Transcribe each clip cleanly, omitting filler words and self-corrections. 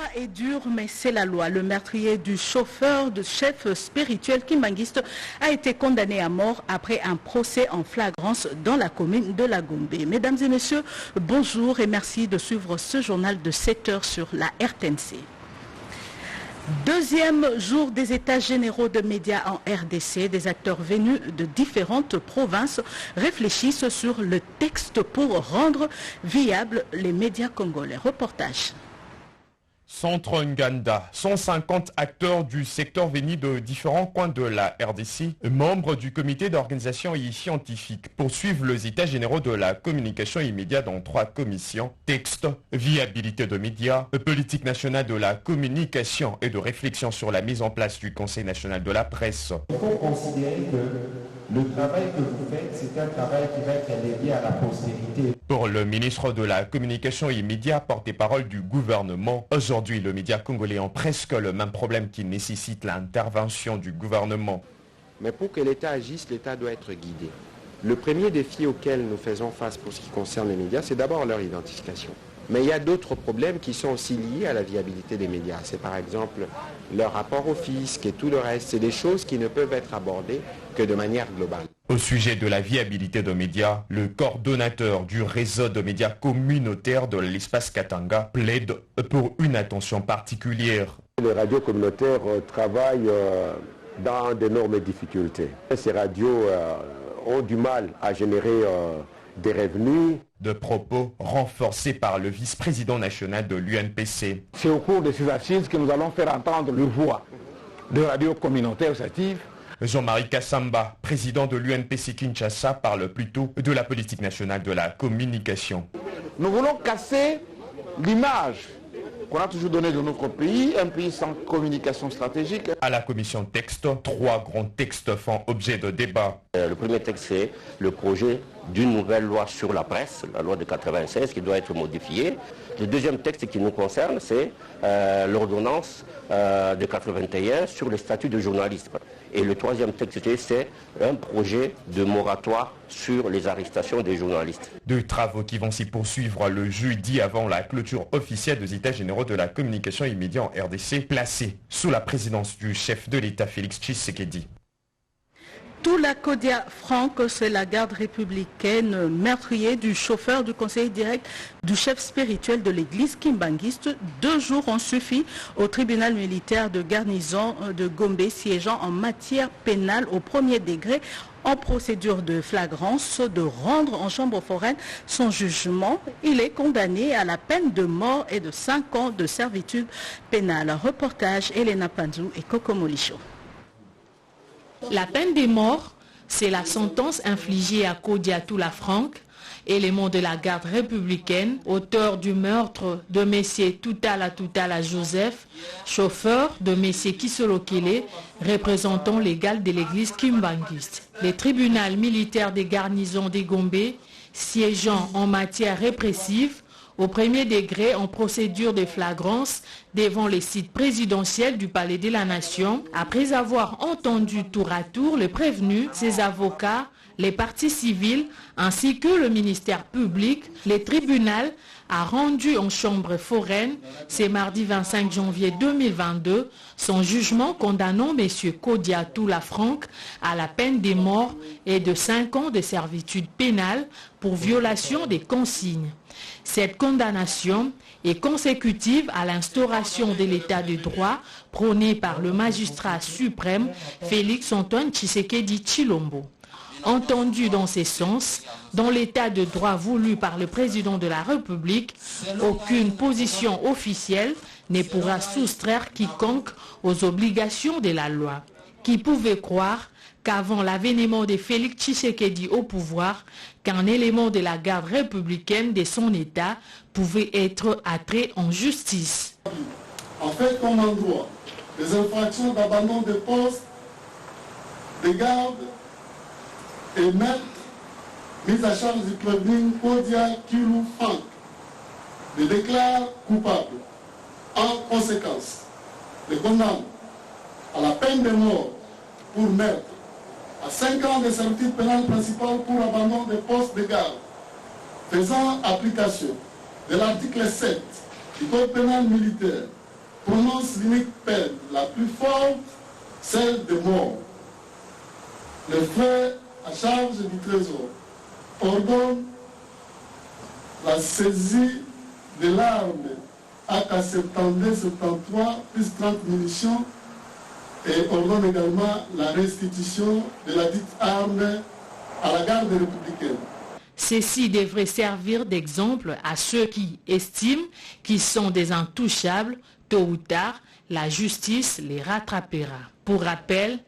loi est dure, mais c'est la loi. Le meurtrier du chauffeur de chef spirituel kimbangiste a été condamné à mort après un procès en flagrance dans la commune de la Gombe. Mesdames et messieurs, bonjour et merci de suivre ce journal de 7 heures sur la RTNC. Deuxième jour des états généraux de médias en RDC, des acteurs venus de différentes provinces réfléchissent sur le texte pour rendre viables les médias congolais. Reportage. Centre Nganda, 150 acteurs du secteur venus de différents coins de la RDC, membres du comité d'organisation et scientifique, poursuivent les états généraux de la communication immédiate dans 3 commissions: texte, viabilité de médias, politique nationale de la communication et de réflexion sur la mise en place du Conseil national de la presse. Il faut considérer que le travail que vous faites, c'est un travail qui va être légué à la postérité. Pour le ministre de la communication immédiate, porte-parole du gouvernement, aujourd'hui le média congolais ont presque le même problème qui nécessite l'intervention du gouvernement. Mais pour que l'État agisse, l'État doit être guidé. Le premier défi auquel nous faisons face pour ce qui concerne les médias, c'est d'abord leur identification. Mais il y a d'autres problèmes qui sont aussi liés à la viabilité des médias. C'est par exemple leur rapport au fisc et tout le reste. C'est des choses qui ne peuvent être abordées que de manière globale. Au sujet de la viabilité des médias, le coordonnateur du réseau de médias communautaires de l'espace Katanga plaide pour une attention particulière. Les radios communautaires travaillent dans d'énormes difficultés. Ces radios ont du mal à générer des revenus. De propos renforcés par le vice-président national de l'UNPC. C'est au cours de ces assises que nous allons faire entendre leur voix de radios communautaires actives. Jean-Marie Kassamba, président de l'UNPC Kinshasa, parle plutôt de la politique nationale de la communication. Nous voulons casser l'image qu'on a toujours donnée de notre pays, un pays sans communication stratégique. À la commission texte, 3 grands textes font objet de débat. Le premier texte, c'est le projet d'une nouvelle loi sur la presse, la loi de 96 qui doit être modifiée. Le deuxième texte qui nous concerne, c'est l'ordonnance de 81 sur le statut de journaliste. Et le troisième texte, c'est un projet de moratoire sur les arrestations des journalistes. 2 travaux qui vont s'y poursuivre le jeudi avant la clôture officielle des états généraux de la communication immédiate en RDC, placés sous la présidence du chef de l'État Félix Tshisekedi. Tout la Kodia Franck, c'est la garde républicaine meurtrier du chauffeur du conseiller direct du chef spirituel de l'église kimbangiste. 2 jours ont suffi au tribunal militaire de garnison de Gombe siégeant en matière pénale au 1er degré en procédure de flagrance de rendre en chambre foraine son jugement. Il est condamné à la peine de mort et de 5 ans de servitude pénale. Reportage Elena Panzou et Coco Molicho. La peine de mort, c'est la sentence infligée à Kodia Franck, élément de la garde républicaine, auteur du meurtre de messieurs Toutala Joseph, chauffeur de messieurs Kisolokele, représentant légal de l'église kimbangiste. Le tribunal militaire des garnisons des Gombe, siégeant en matière répressive, au 1er degré en procédure de flagrance devant les sites présidentiels du Palais de la Nation, après avoir entendu tour à tour le prévenu, ses avocats, les parties civiles ainsi que le ministère public, le tribunal a rendu en chambre foraine, ce mardi 25 janvier 2022, son jugement condamnant M. Kodia Franck à la peine de mort et de 5 ans de servitude pénale pour violation des consignes. Cette condamnation est consécutive à l'instauration de l'état de droit prôné par le magistrat suprême Félix Antoine Tshisekedi Tshilombo. Entendu dans ce sens, dans l'état de droit voulu par le président de la République, aucune position officielle ne pourra soustraire quiconque aux obligations de la loi. Qui pouvait croire qu'avant l'avènement de Félix Tshisekedi au pouvoir, qu'un élément de la garde républicaine de son État pouvait être attrait en justice. En fait, comme en droit, les infractions d'abandon de poste, de garde et maître mises à charge du prévenu Kodia Franck le déclare coupable. En conséquence, le condamne à la peine de mort pour meurtre, à 5 ans de servitude pénale principale pour abandon des postes de garde, faisant application de l'article 7 du Code pénal militaire prononce l'unique peine la plus forte, celle de mort. Les frais à charge du Trésor ordonnent la saisie de l'arme AK-72-73 plus 30 munitions et ordonne également la restitution de la dite arme à la garde républicaine. Ceci devrait servir d'exemple à ceux qui estiment qu'ils sont des intouchables. Tôt ou tard, la justice les rattrapera. Pour rappel,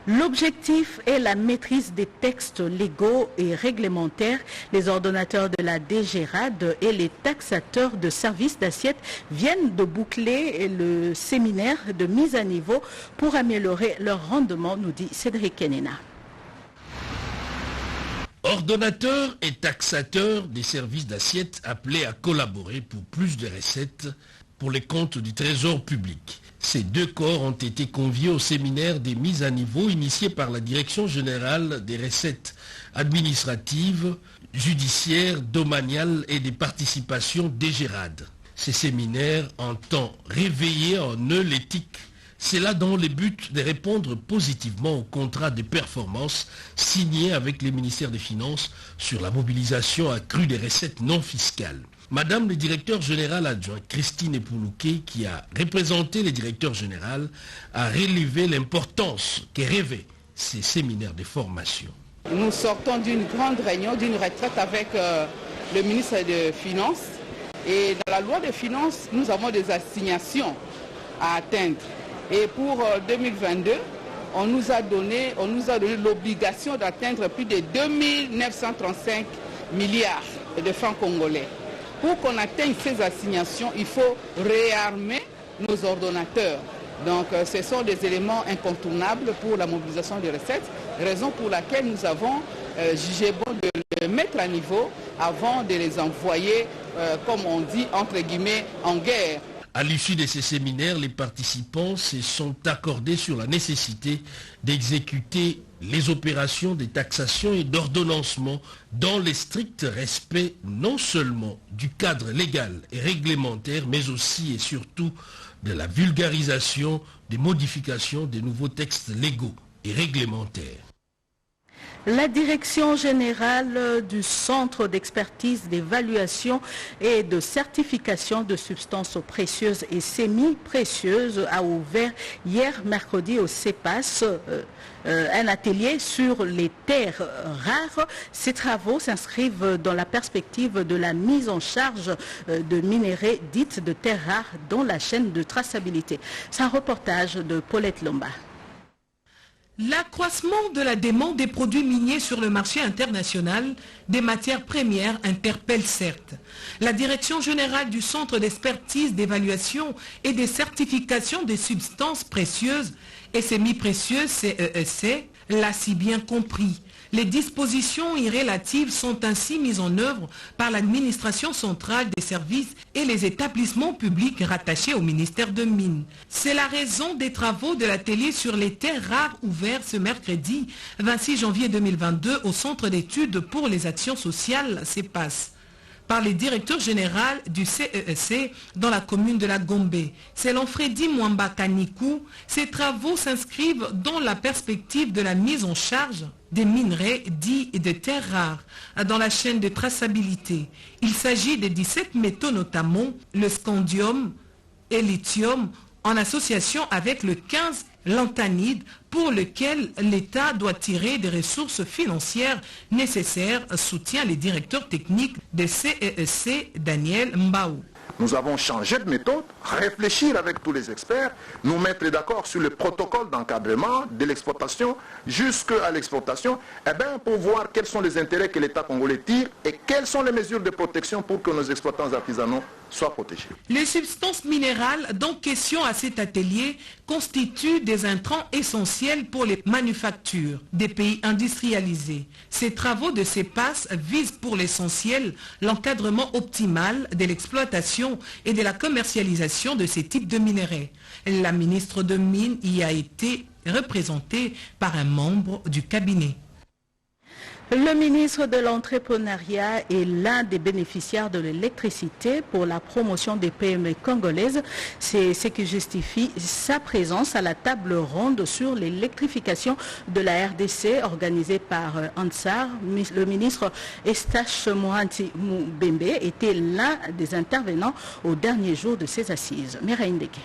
l'objectif est la maîtrise des textes légaux et réglementaires. Les ordonnateurs de la DGRAD et les taxateurs de services d'assiette viennent de boucler le séminaire de mise à niveau pour améliorer leur rendement, nous dit Cédric Kenena. Ordonnateurs et taxateurs des services d'assiette appelés à collaborer pour plus de recettes pour les comptes du Trésor public. Ces deux corps ont été conviés au séminaire des mises à niveau initié par la Direction générale des recettes administratives, judiciaires, domaniales et des participations DGRAD. Ces séminaires entendent réveiller en eux l'éthique. C'est là dans le but de répondre positivement au contrat de performance signé avec les ministères des Finances sur la mobilisation accrue des recettes non fiscales. Madame le directeur général adjoint Christine Epoulouké, qui a représenté le directeur général, a relevé l'importance que revêt ces séminaires de formation. Nous sortons d'une grande réunion, d'une retraite avec le ministre des Finances. Et dans la loi des Finances, nous avons des assignations à atteindre. Et pour 2022, on nous a donné l'obligation d'atteindre plus de 2935 milliards de francs congolais. Pour qu'on atteigne ces assignations, il faut réarmer nos ordonnateurs. Donc ce sont des éléments incontournables pour la mobilisation des recettes, raison pour laquelle nous avons jugé bon de les mettre à niveau avant de les envoyer, comme on dit, entre guillemets, en guerre. À l'issue de ces séminaires, les participants se sont accordés sur la nécessité d'exécuter les opérations de taxation et d'ordonnancement dans le strict respect non seulement du cadre légal et réglementaire, mais aussi et surtout de la vulgarisation, des modifications des nouveaux textes légaux et réglementaires. La direction générale du Centre d'expertise, d'évaluation et de certification de substances précieuses et semi-précieuses a ouvert hier mercredi au CEPAS un atelier sur les terres rares. Ces travaux s'inscrivent dans la perspective de la mise en charge de minerais dites de terres rares dans la chaîne de traçabilité. C'est un reportage de Paulette Lomba. L'accroissement de la demande des produits miniers sur le marché international des matières premières interpelle certes. La Direction générale du Centre d'expertise, d'évaluation et de certification des substances précieuses et semi-précieuses, CESC, l'a si bien compris. Les dispositions y relatives sont ainsi mises en œuvre par l'administration centrale des services et les établissements publics rattachés au ministère de Mines. C'est la raison des travaux de l'atelier sur les terres rares ouvert ce mercredi 26 janvier 2022 au Centre d'études pour les actions sociales CEPAS par le directeur général du CESC dans la commune de la Gombe. Selon Freddy Mwamba Kanikou, ces travaux s'inscrivent dans la perspective de la mise en charge des minerais dits de terres rares dans la chaîne de traçabilité. Il s'agit de 17 métaux notamment le scandium et lithium en association avec le 15 lantanide pour lequel l'État doit tirer des ressources financières nécessaires, soutient le directeur technique de CESC, Daniel Mbaou. Nous avons changé de méthode, réfléchir avec tous les experts, nous mettre d'accord sur le protocole d'encadrement de l'exploitation jusqu'à l'exportation, pour voir quels sont les intérêts que l'État congolais tire et quelles sont les mesures de protection pour que nos exploitants artisanaux soient protégés. Les substances minérales dont question à cet atelier constituent des intrants essentiels pour les manufactures des pays industrialisés. Ces travaux de CEPAS visent pour l'essentiel l'encadrement optimal de l'exploitation et de la commercialisation de ces types de minerais. La ministre de Mines y a été représentée par un membre du cabinet. Le ministre de l'Entrepreneuriat est l'un des bénéficiaires de l'électricité pour la promotion des PME congolaises. C'est ce qui justifie sa présence à la table ronde sur l'électrification de la RDC organisée par Ansar. Le ministre Eustache Mohanti Moubembe était l'un des intervenants au dernier jour de ces assises. Mireille Ndeke.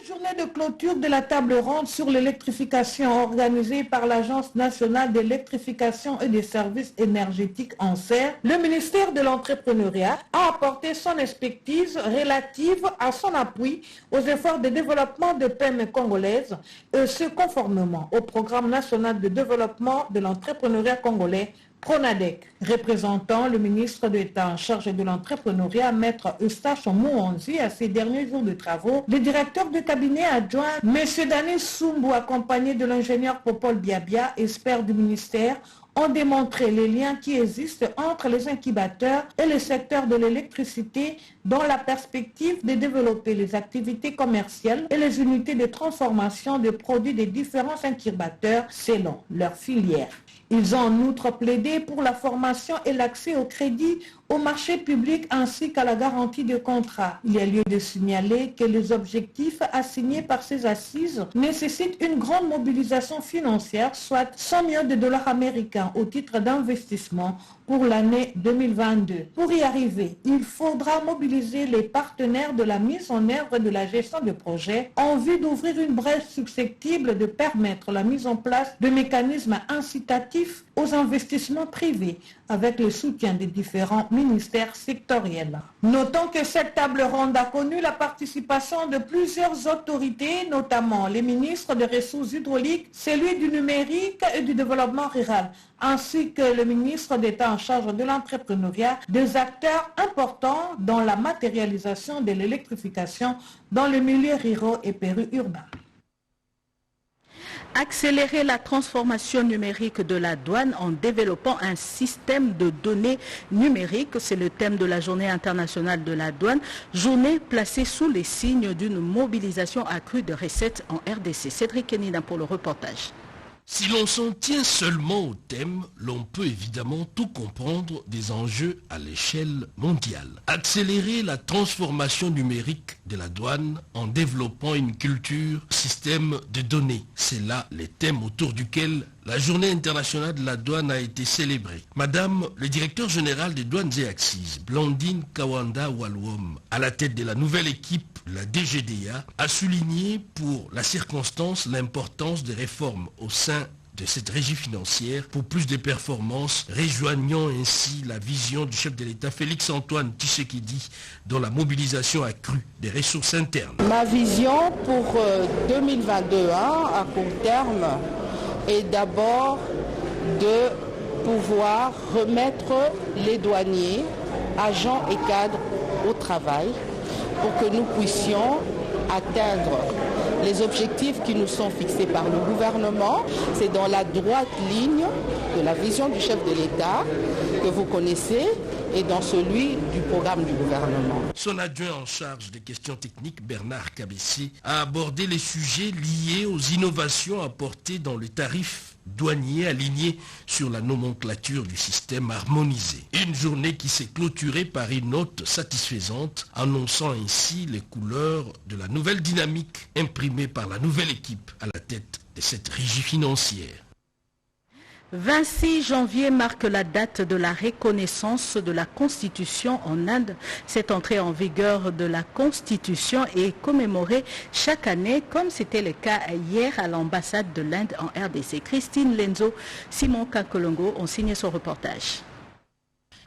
Journée de clôture de la table ronde sur l'électrification organisée par l'Agence nationale d'électrification et des services énergétiques ANSER, le ministère de l'Entrepreneuriat a apporté son expertise relative à son appui aux efforts de développement de PME congolaises, et ce conformément au programme national de développement de l'entrepreneuriat congolais Pronadec. Représentant le ministre d'État en charge de l'entrepreneuriat, Maître Eustache Mohanti, à ses derniers jours de travaux, le directeur de cabinet adjoint, M. Dani Sumbu, accompagné de l'ingénieur Popol Biabia, expert du ministère, ont démontré les liens qui existent entre les incubateurs et le secteur de l'électricité dans la perspective de développer les activités commerciales et les unités de transformation de produits des différents incubateurs selon leur filière. Ils ont en outre plaidé pour la formation et l'accès au crédit, au marché public ainsi qu'à la garantie de contrat. Il y a lieu de signaler que les objectifs assignés par ces assises nécessitent une grande mobilisation financière, soit 100 millions de dollars américains au titre d'investissement pour l'année 2022. Pour y arriver, il faudra mobiliser les partenaires de la mise en œuvre de la gestion de projet en vue d'ouvrir une brèche susceptible de permettre la mise en place de mécanismes incitatifs aux investissements privés avec le soutien des différents ministères sectoriels. Notons que cette table ronde a connu la participation de plusieurs autorités, notamment les ministres des Ressources hydrauliques, celui du numérique et du développement rural, ainsi que le ministre d'État en charge de l'entrepreneuriat, des acteurs importants dans la matérialisation de l'électrification dans les milieux ruraux et périurbains. Accélérer la transformation numérique de la douane en développant un système de données numériques, c'est le thème de la Journée internationale de la douane, journée placée sous les signes d'une mobilisation accrue de recettes en RDC. Cédric Kenina pour le reportage. Si l'on s'en tient seulement au thème, l'on peut évidemment tout comprendre des enjeux à l'échelle mondiale. Accélérer la transformation numérique de la douane en développant une culture, système de données. C'est là les thèmes autour duquel la Journée internationale de la douane a été célébrée. Madame le directeur général des douanes et accises, Blandine Kawanda Walwom, à la tête de la nouvelle équipe, la DGDA, a souligné pour la circonstance l'importance des réformes au sein de cette régie financière pour plus de performances, rejoignant ainsi la vision du chef de l'État Félix-Antoine Tshisekedi dans la mobilisation accrue des ressources internes. Ma vision pour 2022 à court terme est d'abord de pouvoir remettre les douaniers, agents et cadres au travail pour que nous puissions atteindre les objectifs qui nous sont fixés par le gouvernement. C'est dans la droite ligne de la vision du chef de l'État que vous connaissez et dans celui du programme du gouvernement. Son adjoint en charge des questions techniques, Bernard Kabessi, a abordé les sujets liés aux innovations apportées dans le tarif douanier aligné sur la nomenclature du système harmonisé. Une journée qui s'est clôturée par une note satisfaisante, annonçant ainsi les couleurs de la nouvelle dynamique imprimée par la nouvelle équipe à la tête de cette régie financière. 26 janvier marque la date de la reconnaissance de la Constitution en Inde. Cette entrée en vigueur de la Constitution est commémorée chaque année, comme c'était le cas hier à l'ambassade de l'Inde en RDC. Christine Lenzo, Simon Kakolongo ont signé son reportage.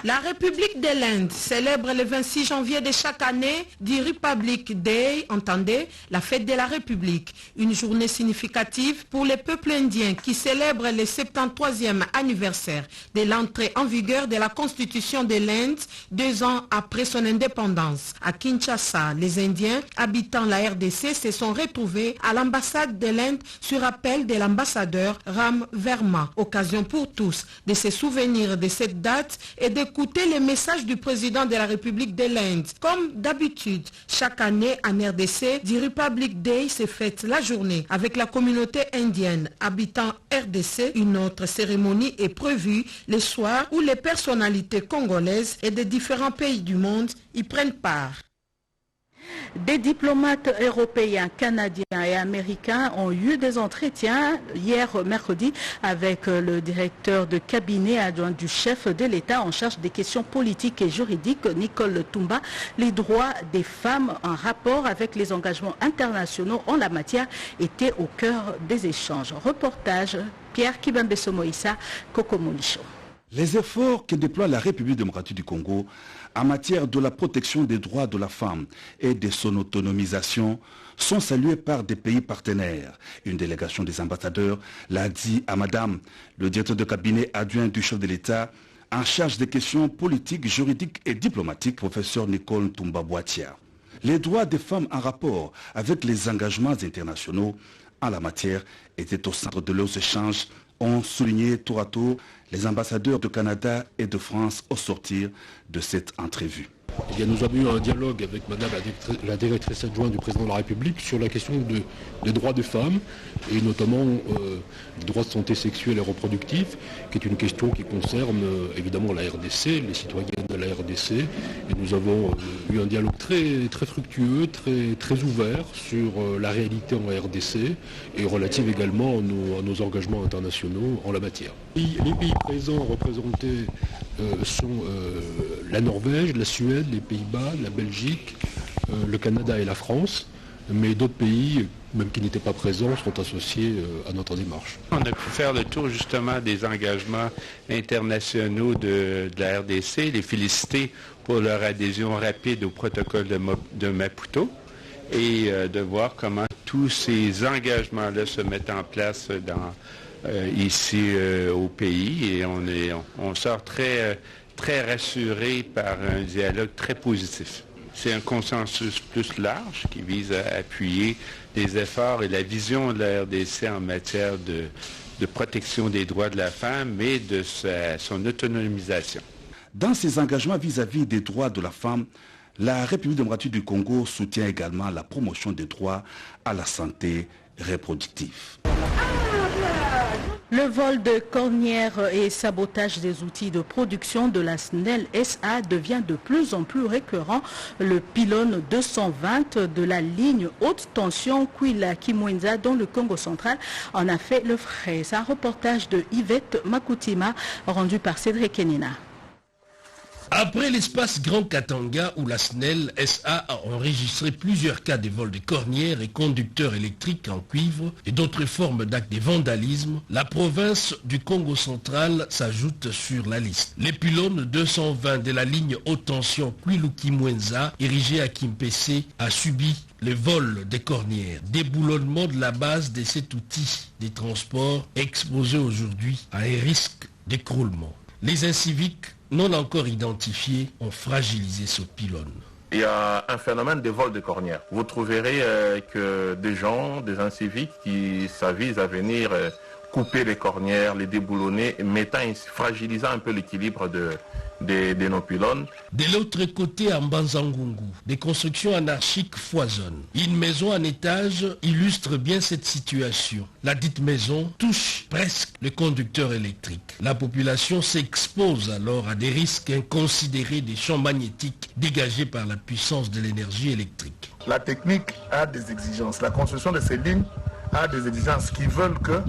La République de l'Inde célèbre le 26 janvier de chaque année du Republic Day, entendez, la fête de la République, une journée significative pour les peuples indiens qui célèbrent le 73e anniversaire de l'entrée en vigueur de la Constitution de l'Inde 2 ans après son indépendance. À Kinshasa, les Indiens habitant la RDC se sont retrouvés à l'ambassade de l'Inde sur appel de l'ambassadeur Ram Verma. Occasion pour tous de se souvenir de cette date et de écouter les messages du président de la République de l'Inde. Comme d'habitude, chaque année en RDC, du Republic Day se fête la journée avec la communauté indienne habitant RDC. Une autre cérémonie est prévue le soir où les personnalités congolaises et de différents pays du monde y prennent part. Des diplomates européens, canadiens et américains ont eu des entretiens hier mercredi avec le directeur de cabinet adjoint du chef de l'État en charge des questions politiques et juridiques, Nicole Toumba. Les droits des femmes en rapport avec les engagements internationaux en la matière étaient au cœur des échanges. Reportage Pierre Kibambeso-Moïsa, Kokomolicho. Les efforts que déploie la République démocratique du Congo en matière de la protection des droits de la femme et de son autonomisation sont salués par des pays partenaires. Une délégation des ambassadeurs l'a dit à Madame, le directeur de cabinet adjoint du chef de l'État en charge des questions politiques, juridiques et diplomatiques, professeur Nicole Toumba-Boitia. Les droits des femmes en rapport avec les engagements internationaux en la matière étaient au centre de leurs échanges, ont souligné tour à tour les ambassadeurs de Canada et de France au sortir de cette entrevue. Nous avons eu un dialogue avec Madame la directrice adjointe du président de la République sur la question des droits des femmes et notamment des droits de santé sexuelle et reproductive, qui est une question qui concerne évidemment la RDC, les citoyens de la RDC. Et nous avons eu un dialogue très, très fructueux, très, très ouvert sur la réalité en RDC et relative également à nos engagements internationaux en la matière. Les pays présents représentés sont la Norvège, la Suède, les Pays-Bas, la Belgique, le Canada et la France, mais d'autres pays, même qui n'étaient pas présents, sont associés à notre démarche. On a pu faire le tour justement des engagements internationaux de la RDC, les féliciter pour leur adhésion rapide au protocole de Maputo et de voir comment tous ces engagements-là se mettent en place ici au pays et on sort très rassuré par un dialogue très positif. C'est un consensus plus large qui vise à appuyer les efforts et la vision de la RDC en matière de protection des droits de la femme et de son autonomisation. Dans ses engagements vis-à-vis des droits de la femme, la République démocratique du Congo soutient également la promotion des droits à la santé reproductive. Le vol de cornières et sabotage des outils de production de la SNEL SA devient de plus en plus récurrent. Le pylône 220 de la ligne haute tension Kouila-Kimwenza dans le Congo central en a fait le frais. C'est un reportage de Yvette Makutima rendu par Cédric Kenina. Après l'espace Grand Katanga où la SNEL SA a enregistré plusieurs cas de vol de cornières et conducteurs électriques en cuivre et d'autres formes d'actes de vandalisme, la province du Congo central s'ajoute sur la liste. Les pylônes 220 de la ligne haute tension Kouilou-Kimwenza, érigé à Kimpese, a subi le vol des cornières, déboulonnement de la base de cet outil des transports exposé aujourd'hui à un risque d'écroulement. Les inciviques non encore identifiés ont fragilisé ce pylône. Il y a un phénomène de vol de cornières. Vous trouverez que des gens, des inciviques qui s'avisent à venir couper les cornières, les déboulonner, fragilisant un peu l'équilibre de nos pylônes. De l'autre côté, à Mbanzangungu, des constructions anarchiques foisonnent. Une maison en étage illustre bien cette situation. La dite maison touche presque le conducteur électrique. La population s'expose alors à des risques inconsidérés des champs magnétiques dégagés par la puissance de l'énergie électrique. La technique a des exigences. La construction de ces lignes a des exigences qui veulent que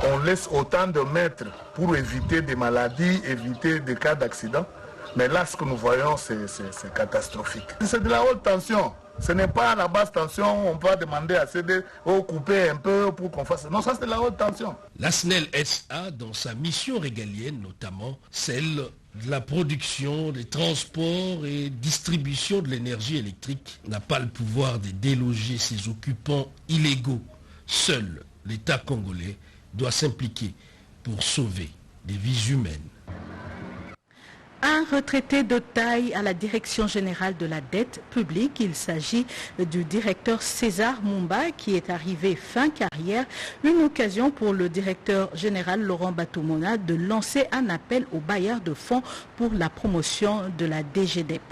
on laisse autant de mètres pour éviter des maladies, éviter des cas d'accident. Mais là, ce que nous voyons, c'est catastrophique. C'est de la haute tension. Ce n'est pas la basse tension, on peut demander à céder ou couper un peu pour qu'on fasse... Non, ça c'est de la haute tension. La SNEL SA, dans sa mission régalienne notamment, celle de la production, des transports et distribution de l'énergie électrique, n'a pas le pouvoir de déloger ses occupants illégaux. Seul l'État congolais doit s'impliquer pour sauver des vies humaines. Un retraité de taille à la direction générale de la dette publique. Il s'agit du directeur César Mumba qui est arrivé fin carrière. Une occasion pour le directeur général Laurent Batumona de lancer un appel aux bailleurs de fonds pour la promotion de la DGDEP.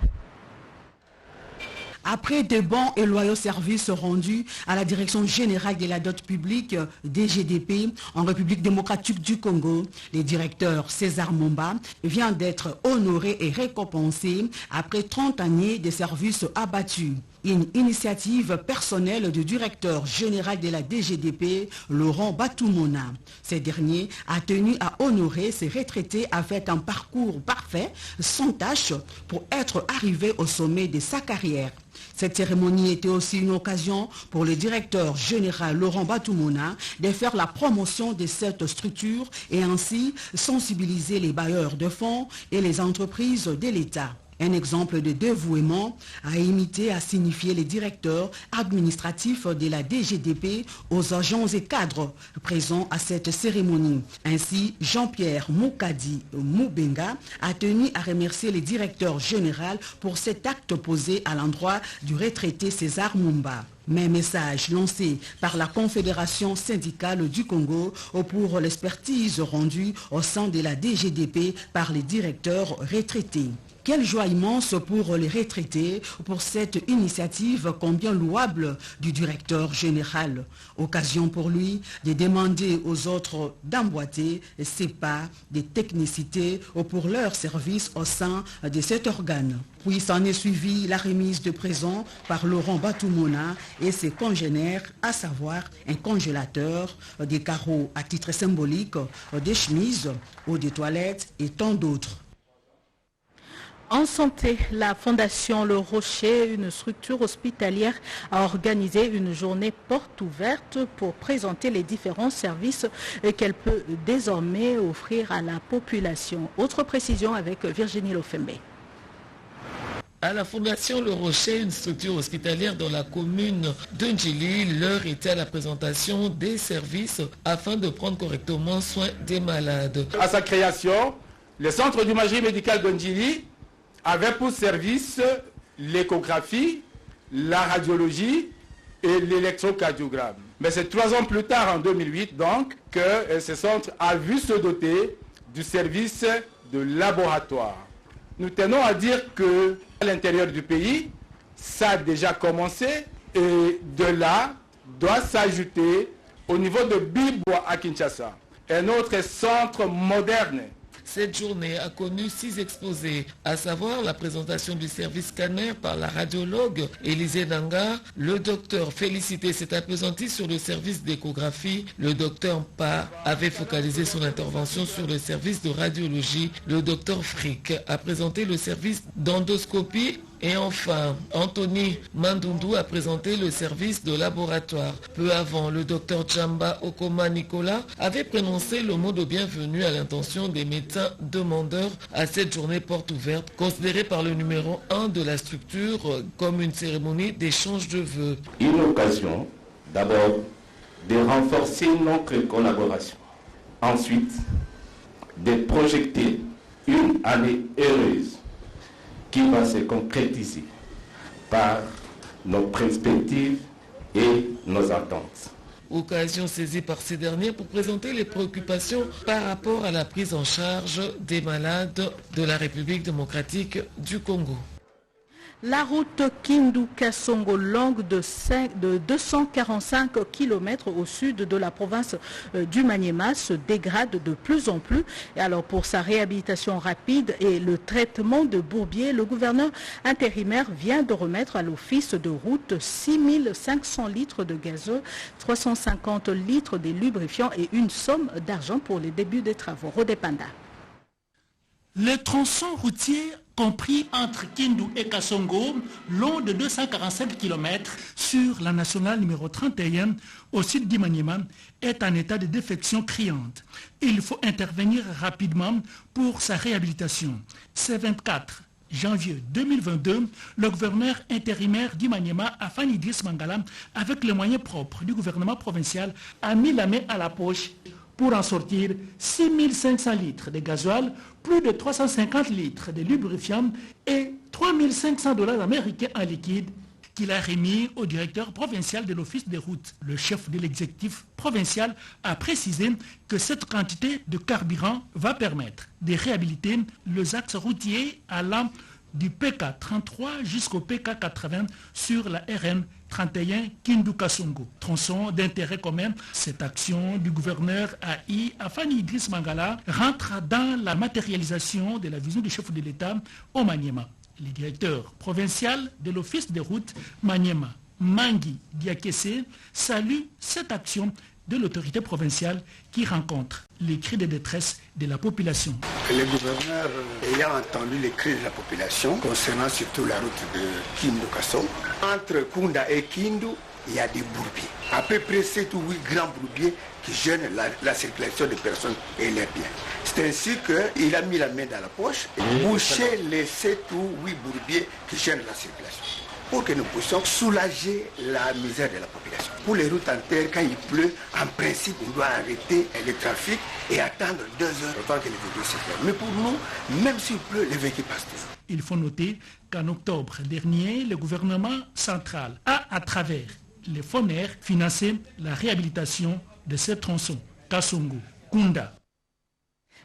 Après de bons et loyaux services rendus à la Direction générale de la dot publique DGDP en République démocratique du Congo, le directeur César Mumba vient d'être honoré et récompensé après 30 années de services abattus. Une initiative personnelle du directeur général de la DGDP, Laurent Batumona. Ce dernier a tenu à honorer ses retraités avec un parcours parfait, sans tâche, pour être arrivé au sommet de sa carrière. Cette cérémonie était aussi une occasion pour le directeur général Laurent Batumona de faire la promotion de cette structure et ainsi sensibiliser les bailleurs de fonds et les entreprises de l'État. Un exemple de dévouement à imiter, à signifier les directeurs administratifs de la DGDP aux agents et cadres présents à cette cérémonie. Ainsi, Jean-Pierre Moukadi Moubenga a tenu à remercier le directeur général pour cet acte posé à l'endroit du retraité César Mumba. Même message lancé par la Confédération syndicale du Congo pour l'expertise rendue au sein de la DGDP par les directeurs retraités. Quelle joie immense pour les retraités pour cette initiative combien louable du directeur général. Occasion pour lui de demander aux autres d'emboîter ses pas, des technicités pour leur service au sein de cet organe. Puis s'en est suivi la remise de présents par Laurent Batumona et ses congénères, à savoir un congélateur, des carreaux à titre symbolique, des chemises, eau de toilette et tant d'autres. En santé, la Fondation Le Rocher, une structure hospitalière, a organisé une journée porte ouverte pour présenter les différents services qu'elle peut désormais offrir à la population. Autre précision avec Virginie Lofembe. À la Fondation Le Rocher, une structure hospitalière dans la commune de Ndjili, l'heure était à la présentation des services afin de prendre correctement soin des malades. À sa création, le centre d'imagerie médicale de Ndjili avait pour service l'échographie, la radiologie et l'électrocardiogramme. Mais c'est 3 ans plus tard, en 2008, donc, que ce centre a vu se doter du service de laboratoire. Nous tenons à dire que à l'intérieur du pays, ça a déjà commencé et de là doit s'ajouter au niveau de Bibois à Kinshasa, un autre centre moderne. Cette journée a connu 6 exposés, à savoir la présentation du service scanner par la radiologue Élisée Nanga. Le docteur Félicité s'est appesanti sur le service d'échographie. Le docteur Mpa avait focalisé son intervention sur le service de radiologie. Le docteur Frick a présenté le service d'endoscopie. Et enfin, Anthony Mandundu a présenté le service de laboratoire. Peu avant, le docteur Chamba Okoma Nicolas avait prononcé le mot de bienvenue à l'intention des médecins demandeurs à cette journée porte ouverte, considérée par le numéro 1 de la structure comme une cérémonie d'échange de vœux. Une occasion, d'abord, de renforcer notre collaboration. Ensuite, de projeter une année heureuse qui va se concrétiser par nos perspectives et nos attentes. Occasion saisie par ces derniers pour présenter les préoccupations par rapport à la prise en charge des malades de la République démocratique du Congo. La route Kindu-Kasongo, longue de 245 km au sud de la province du Maniema, se dégrade de plus en plus. Et alors pour sa réhabilitation rapide et le traitement de bourbiers, le gouverneur intérimaire vient de remettre à l'office de route 6500 litres de gazole, 350 litres de lubrifiants et une somme d'argent pour les débuts des travaux. Rodépanda. Le tronçon routier compris entre Kindu et Kasongo, long de 247 km sur la nationale numéro 31 au sud d'Imaniema, est en état de défection criante. Il faut intervenir rapidement pour sa réhabilitation. Ce 24 janvier 2022, le gouverneur intérimaire d'Imaniema, Afan Idriss Mangala, avec les moyens propres du gouvernement provincial, a mis la main à la poche pour en sortir 6500 litres de gasoil, plus de 350 litres de lubrifiant et 3500 $ américains en liquide qu'il a remis au directeur provincial de l'Office des routes. Le chef de l'exécutif provincial a précisé que cette quantité de carburant va permettre de réhabiliter les axes routiers allant du PK33 jusqu'au PK80 sur la RN 31 Kindu-Kasongo. Tronçon d'intérêt commun, cette action du gouverneur AI Afani Idriss Mangala rentre dans la matérialisation de la vision du chef de l'État au Maniema. Le directeur provincial de l'Office des routes Maniema, Mangi Diakese, salue cette action de l'autorité provinciale qui rencontre les cris de détresse de la population. Le gouverneur ayant entendu les cris de la population concernant surtout la route de Kindu-Kasongo, entre Kunda et Kindu, il y a des bourbiers. À peu près 7 ou 8 grands bourbiers qui gênent la circulation des personnes et leurs biens. C'est ainsi qu'il a mis la main dans la poche et bouché les 7 ou 8 bourbiers qui gênent la circulation, pour que nous puissions soulager la misère de la population. Pour les routes en terre, quand il pleut, en principe, on doit arrêter le trafic et attendre 2 heures avant que les véhicules circulent. Mais pour nous, même s'il pleut, les véhicules passent toujours. Il faut noter qu'en octobre dernier, le gouvernement central a, à travers les FONER, financé la réhabilitation de ces tronçons. Kasongo, Kunda.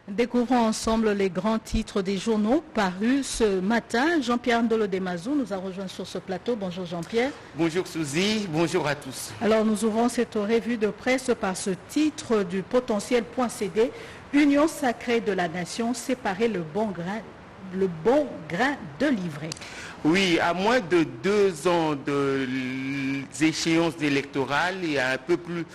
Découvrons ensemble les grands titres des journaux parus ce matin. Jean-Pierre Ndolo Demazou nous a rejoint sur ce plateau. Bonjour Jean-Pierre. Bonjour Suzy, bonjour à tous. Alors nous ouvrons cette revue de presse par ce titre du potentiel.cd. Union sacrée de la nation, séparer le bon grain de livret. Oui, à moins de 2 ans des échéances électorales et à un peu plus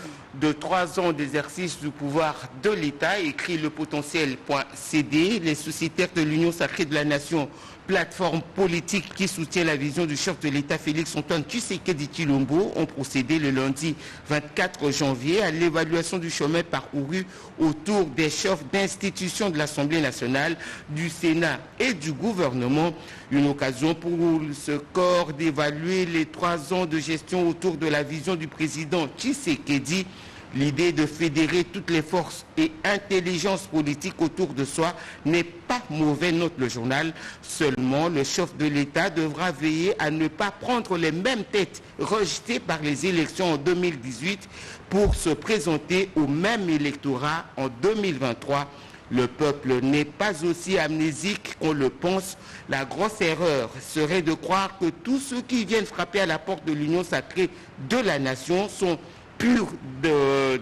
de 3 ans d'exercice du pouvoir de l'État, écrit le potentiel.cd, les sociétaires de l'Union sacrée de la nation, plateforme politique qui soutient la vision du chef de l'État Félix-Antoine Tshisekedi Tshilombo, ont procédé le lundi 24 janvier à l'évaluation du chemin parcouru autour des chefs d'institutions de l'Assemblée nationale, du Sénat et du gouvernement. Une occasion pour ce corps d'évaluer les 3 ans de gestion autour de la vision du président Tshisekedi. L'idée de fédérer toutes les forces et intelligences politiques autour de soi n'est pas mauvais, note le journal. Seulement, le chef de l'État devra veiller à ne pas prendre les mêmes têtes rejetées par les élections en 2018 pour se présenter au même électorat en 2023. Le peuple n'est pas aussi amnésique qu'on le pense. La grosse erreur serait de croire que tous ceux qui viennent frapper à la porte de l'Union sacrée de la nation sont purs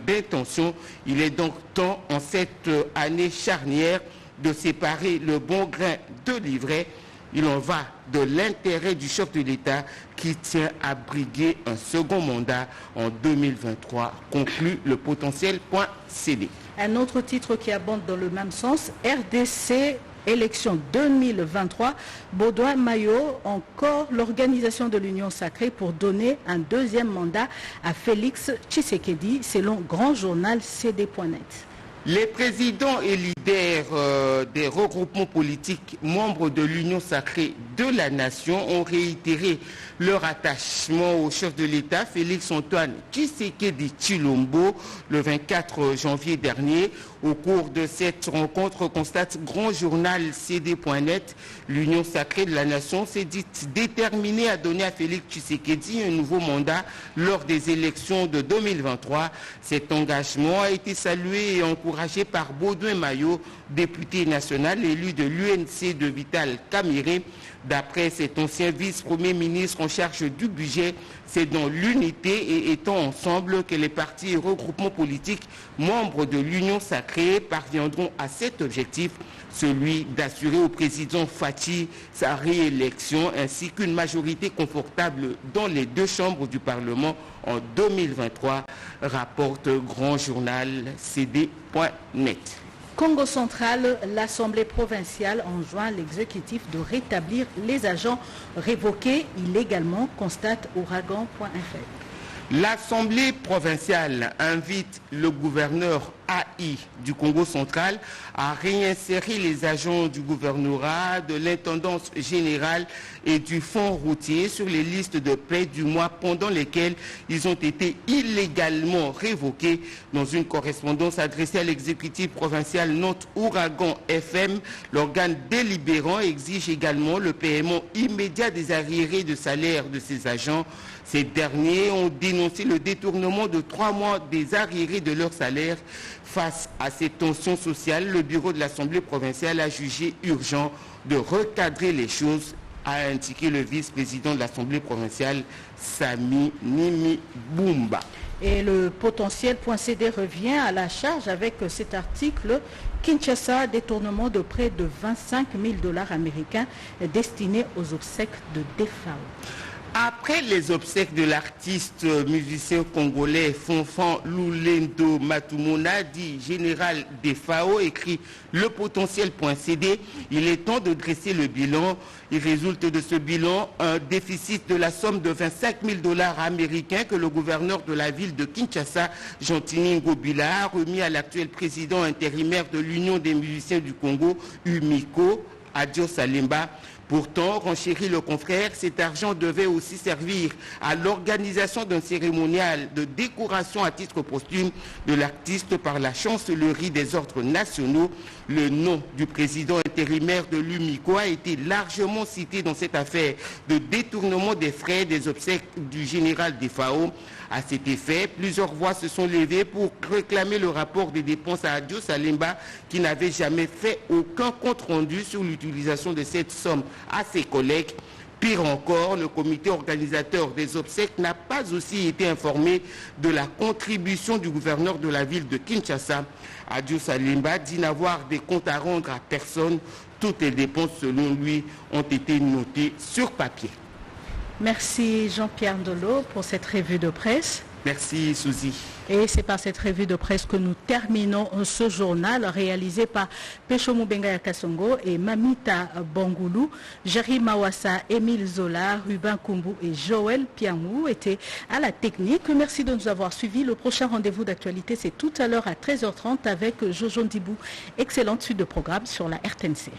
d'intention. Il est donc temps, en cette année charnière, de séparer le bon grain de l'ivraie. Il en va de l'intérêt du chef de l'État qui tient à briguer un second mandat en 2023, conclut le potentiel.cd. Un autre titre qui abonde dans le même sens, RDC élection 2023, Baudouin Maillot, encore l'organisation de l'Union sacrée pour donner un 2e mandat à Félix Tshisekedi, selon Grand Journal CD.net. Les présidents et leaders des regroupements politiques membres de l'Union sacrée de la nation ont réitéré leur attachement au chef de l'État, Félix-Antoine Tshisekedi Tshilombo, le 24 janvier dernier. Au cours de cette rencontre, constate Grand Journal CD.net, l'Union sacrée de la nation s'est dite déterminée à donner à Félix Tshisekedi un nouveau mandat lors des élections de 2023. Cet engagement a été salué et encouragé par Baudouin Maillot, député national élu de l'UNC de Vital Kamerhe. D'après cet ancien vice-premier ministre en charge du budget, c'est dans l'unité et étant ensemble que les partis et regroupements politiques membres de l'Union sacrée parviendront à cet objectif, celui d'assurer au président Fathi sa réélection ainsi qu'une majorité confortable dans les 2 chambres du Parlement en 2023, rapporte Grand Journal CD.net. Congo central, l'Assemblée provinciale enjoint l'exécutif de rétablir les agents révoqués illégalement, constate Ouragan.fr. L'Assemblée provinciale invite le gouverneur AI du Congo central a réinséré les agents du gouvernorat, de l'intendance générale et du fonds routier sur les listes de paie du mois pendant lesquelles ils ont été illégalement révoqués. Dans une correspondance adressée à l'exécutif provincial Nantes-Ouragan FM, l'organe délibérant exige également le paiement immédiat des arriérés de salaire de ces agents. Ces derniers ont dénoncé le détournement de 3 mois des arriérés de leur salaire. Face à ces tensions sociales, le bureau de l'Assemblée provinciale a jugé urgent de recadrer les choses, a indiqué le vice-président de l'Assemblée provinciale, Sami Nimi Bumba. Et le potentiel.cd revient à la charge avec cet article. Kinshasa, détournement de près de 25 000 $ américains destinés aux obsèques de Defao. Après les obsèques de l'artiste musicien congolais Fonfan Lulendo Matumona, dit général Defao, écrit le potentiel.cd, il est temps de dresser le bilan. Il résulte de ce bilan un déficit de la somme de 25 000 $ américains que le gouverneur de la ville de Kinshasa, Gentini Ngobila, a remis à l'actuel président intérimaire de l'Union des musiciens du Congo, UMICO, Adio Salemba. Pourtant, renchérit le confrère, cet argent devait aussi servir à l'organisation d'un cérémonial de décoration à titre posthume de l'artiste par la chancellerie des ordres nationaux. Le nom du président intérimaire de l'UMICO a été largement cité dans cette affaire de détournement des frais des obsèques du général Defao. À cet effet, plusieurs voix se sont levées pour réclamer le rapport des dépenses à Adio Salemba qui n'avait jamais fait aucun compte rendu sur l'utilisation de cette somme à ses collègues. Pire encore, le comité organisateur des obsèques n'a pas aussi été informé de la contribution du gouverneur de la ville de Kinshasa. Adio Salemba dit n'avoir des comptes à rendre à personne. Toutes les dépenses, selon lui, ont été notées sur papier. Merci Jean-Pierre Ndolo pour cette revue de presse. Merci Suzy. Et c'est par cette revue de presse que nous terminons ce journal réalisé par Pecho Moubenga Kasongo et Mamita Bangoulou. Jerry Mawassa, Émile Zola, Ruben Kumbu et Joël Piamou étaient à la technique. Merci de nous avoir suivis. Le prochain rendez-vous d'actualité, c'est tout à l'heure à 13h30 avec Jojo Ndibou. Excellente suite de programme sur la RTNC.